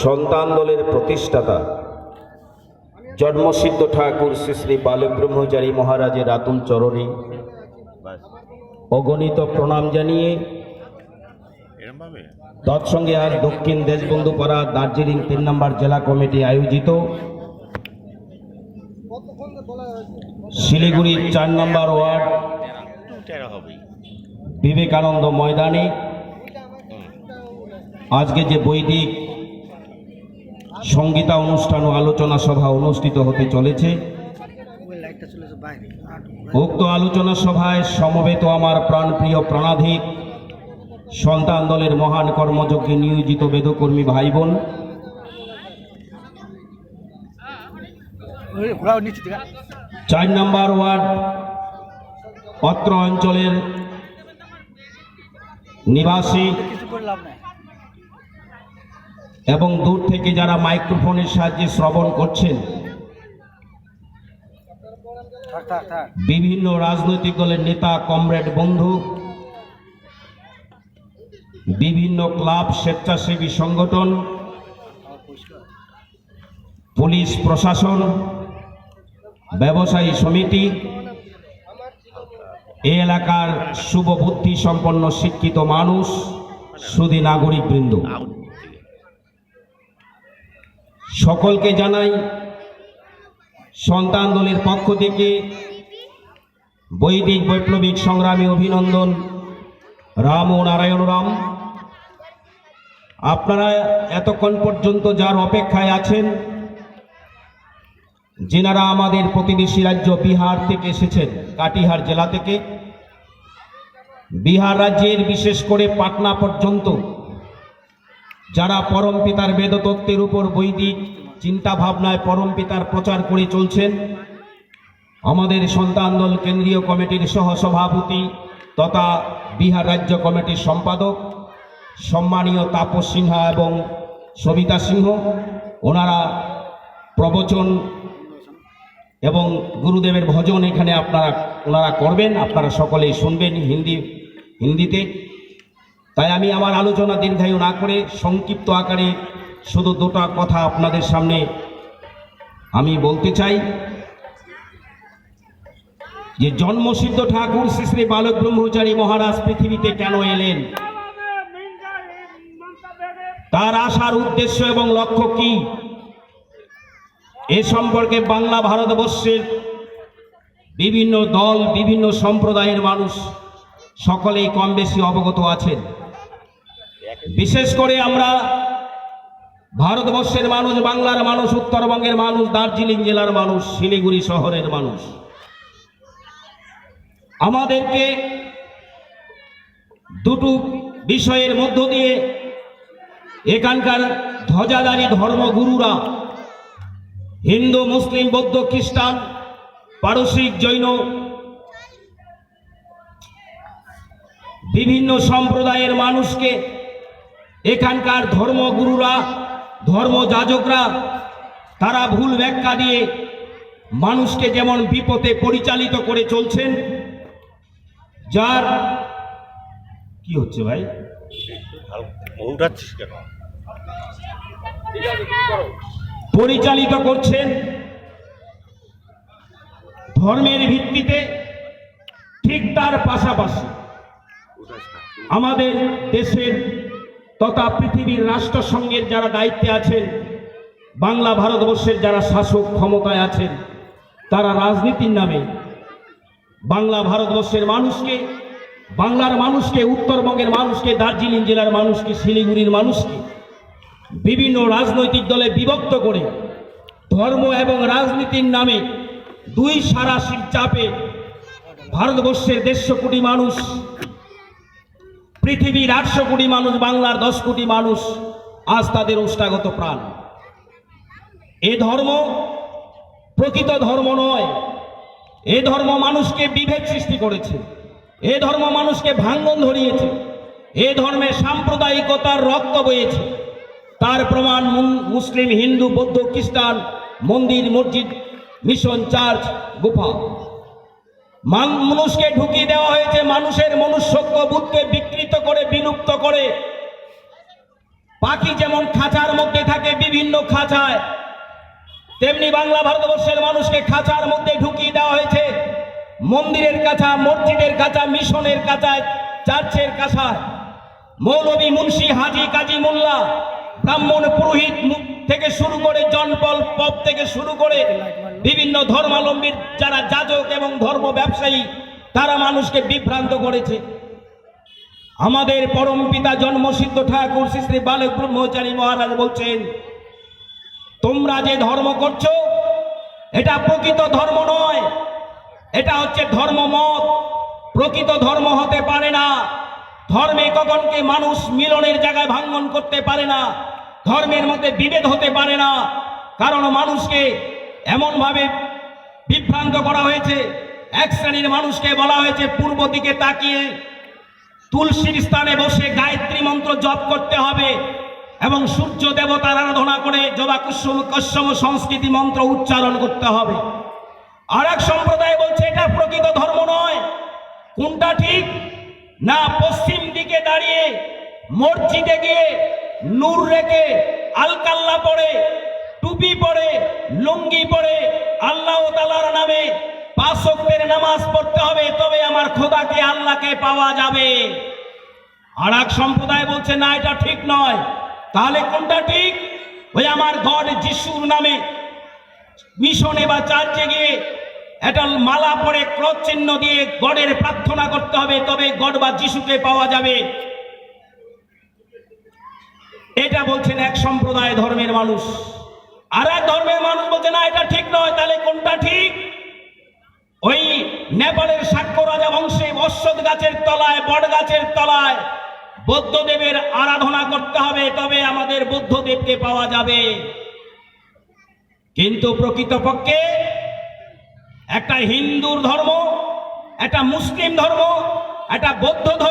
সন্তান দলের প্রতিষ্ঠাতা জন্মসিদ্ধ ঠাকুর শ্রী শ্রী বালক ব্রহ্মচারী মহারাজের আতুল চরণে অগণিত প্রণাম জানিয়ে তৎসঙ্গে আজ দক্ষিণ দেশবন্ধু পাড়া দার্জিলিং 3 নম্বর জেলা কমিটি আয়োজিত শিলিগুড়ি 4 নম্বর ওয়ার্ড বিবেকানন্দ ময়দানে আজকে যে বৈদিক সঙ্গীতা অনুষ্ঠান ও আলোচনা সভা অনুষ্ঠিত হতে চলেছে, উক্ত আলোচনা সভায় সমবেত আমার প্রাণপ্রিয় প্রাণাধিক সন্তান দলের মহান কর্মযজ্ঞে নিয়োজিত বেদকর্মী ভাই বোন, চার নম্বর ওয়ার্ড অত্র অঞ্চলের নিবাসী এবং দূর থেকে যারা মাইক্রোফোনের সাহায্যে শ্রবণ করছেন, বিভিন্ন রাজনৈতিক দলের নেতা, কমরেড, বন্ধু, বিভিন্ন ক্লাব, স্বেচ্ছাসেবী সংগঠন, পুলিশ প্রশাসন, ব্যবসায়ী সমিতি, এই এলাকার শুভ বুদ্ধি সম্পন্ন শিক্ষিত মানুষ, সুধী নাগরিক বৃন্দ, সকলকে জানাই সন্তান দলের পক্ষ থেকে বৈদিক বৈপ্লবিক সংগ্রামী অভিনন্দন। রাম ও নারায়ণ রাম। আপনারা এতক্ষণ পর্যন্ত যার অপেক্ষায় আছেন, যেনারা আমাদের প্রতিবেশী রাজ্য বিহার থেকে এসেছেন, কাটিহার জেলা থেকে, বিহার রাজ্যের বিশেষ করে পাটনা পর্যন্ত যারা পরম পিতার বেদতত্ত্বের উপর বৈদিক চিন্তা ভাবনায় পরম পিতার প্রচার করে চলছেন, আমাদের সন্তান দল কেন্দ্রীয় কমিটির সহসভাপতি তথা বিহার রাজ্য কমিটির সম্পাদক সম্মানীয় তাপস সিনহা এবং সবিতা সিংহ, ওনারা প্রবচন এবং গুরুদেবের ভজন এখানে ওনারা করবেন, আপনারা সকলেই শুনবেন হিন্দিতে। তাই আমি আমার আলোচনা দীর্ঘায়ু না করে সংক্ষিপ্ত আকারে শুধু দুটো কথা আপনাদের সামনে আমি বলতে চাই যে জন্মসিদ্ধ ঠাকুর শ্রী শ্রী বালক ব্রহ্মচারী মহারাজ পৃথিবীতে কেন এলেন, তার আসার উদ্দেশ্য এবং লক্ষ্য কি, এ সম্পর্কে বাংলা ভারতবর্ষের বিভিন্ন দল, বিভিন্ন সম্প্রদায়ের মানুষ সকলেই কম বেশি অবগত আছেন। বিশেষ করে আমরা ভারতবর্ষের মানুষ, বাংলার মানুষ, উত্তরবঙ্গের মানুষ, দার্জিলিং জেলার মানুষ, শিলিগুড়ি শহরের মানুষ, আমাদেরকে দুটো বিষয়ের মধ্য দিয়ে এখানকার ধ্বজাধারী ধর্মগুরুরা, হিন্দু, মুসলিম, বৌদ্ধ, খ্রিস্টান, পারসিক, জৈন, বিভিন্ন সম্প্রদায়ের মানুষকে এখানকার ধর্মগুরুরা, ধর্মযাজকরা তারা ভুল ব্যাখ্যা দিয়ে মানুষকে যেমন বিপথে পরিচালিত করে চলছেন, যার কি হচ্ছে ভাই পরিচালিত করছেন ধর্মের ভিত্তিতে, ঠিক তার পাশাপাশি আমাদের দেশের তথা পৃথিবীর রাষ্ট্রসংঘের যারা দায়িত্বে আছেন, বাংলা ভারতবর্ষের যারা শাসক ক্ষমতায় আছেন, তারা রাজনীতির নামে বাংলা ভারতবর্ষের মানুষকে, বাংলার মানুষকে, উত্তরবঙ্গের মানুষকে, দার্জিলিং জেলার মানুষকে, শিলিগুড়ির মানুষকে বিভিন্ন রাজনৈতিক দলে বিভক্ত করে ধর্ম এবং রাজনীতির নামে দুই সারাশির চাপে ভারতবর্ষের 150 কোটি মানুষ, পৃথিবীর 800 কোটি মানুষ, বাংলার 10 কোটি মানুষ আজ তাদের ওষ্ঠাগত প্রাণ। এ ধর্ম প্রকৃত ধর্ম নয়। এ ধর্ম মানুষকে বিভেদ সৃষ্টি করেছে, এ ধর্ম মানুষকে ভাঙন ধরিয়েছে, এ ধর্মে সাম্প্রদায়িকতার রক্ত বয়েছে। তার প্রমাণ মুসলিম, হিন্দু, বৌদ্ধ, খ্রিস্টান, মন্দির, মসজিদ, মিশন, চার্চ, গুফা। মানুষকে ঢুকিয়ে দেওয়া হয়েছে, মানুষের মনুষ্যত্ব বোধকে বিকৃত করে, বিলুপ্ত করে পাখি যেমন খাঁচার মধ্যে থাকে বিভিন্ন খাঁচায়, তেমনি বাংলা ভারতবর্ষের মানুষকে খাঁচার মধ্যে ঢুকিয়ে দেওয়া হয়েছে। মন্দিরের কাছা, মসজিদের কাছা, মিশনের কাছায়, চার্চের কাছায় মৌলবী, মুন্সি, হাজি, কাজী, মোল্লা, ব্রাহ্মণ, পুরোহিত থেকে শুরু করে জনপল পপ থেকে শুরু করে বিভিন্ন ধর্মাবলম্বীর যারা যাজক এবং ধর্ম ব্যবসায়ী, তারা মানুষকে বিভ্রান্ত করেছে। আমাদের পরম পিতা জন্মসিদ্ধ ঠাকুর শ্রী শ্রী বালক ব্রহ্মচারী মহারাজ বলছেন, তোমরা যে ধর্ম করছো এটা প্রকৃত ধর্ম নয়, এটা হচ্ছে ধর্মমত, প্রকৃত ধর্ম হতে পারে না। ধর্মে কখনকে মানুষ মিলনের জায়গায় ভাঙ্গন করতে পারে না, ধর্মের মধ্যে বিভেদ হতে পারে না। কারণ মানুষকে এমনভাবে বিভ্রান্ত করা হয়েছে, এক শ্রেণীর মানুষকে বলা হয়েছে পূর্ব দিকে তাকিয়ে তুলসীর স্থানে বসে গায়ত্রী মন্ত্র জপ করতে হবে এবং সূর্য দেবতার আরাধনা করে জবা কুসুম কশ্যম সংস্কৃতি মন্ত্র উচ্চারণ করতে হবে। আর এক সম্প্রদায় বলছে এটা প্রকৃত ধর্ম নয়। কোনটা ঠিক? না, পশ্চিম দিকে দাঁড়িয়ে মসজিদে গিয়ে নূর রেখে আলকাল্লা পড়ে, টুপি পড়ে, লুঙ্গি পড়ে আল্লাহ তাআলার নামে 5 ওয়াক্তের নামাজ পড়তে হবে, তবে আমার খোদাকে আল্লাহকে পাওয়া যাবে। আর এক সম্প্রদায় বলছে না, এটা ঠিক নয়। তাহলে কোনটা ঠিক? ওই আমার গড যিশুর নামে মিশনে বা চার্চে গিয়ে একটা মালা পরে ক্রস চিহ্ন দিয়ে গডের প্রার্থনা করতে হবে, তবে গড বা যিশুকে পাওয়া যাবে। এটা বলছেন এক সম্প্রদায় ধর্মের মানুষ। আর এক ধর্মের মানুষ বলছে না, এটা ঠিক নয়। তাহলে কোনটা ঠিক? ওই নেপালের শাক্য রাজা বংশে অশ্বত্থ গাছের তলায়, বট গাছের তলায় বৌদ্ধদেবের আরাধনা করতে হবে, তবে আমাদের বুদ্ধদেবকে পাওয়া যাবে। কিন্তু প্রকৃতপক্ষে একটা হিন্দুর ধর্ম, একটা মুসলিম ধর্ম, একটা বৌদ্ধ ধর্ম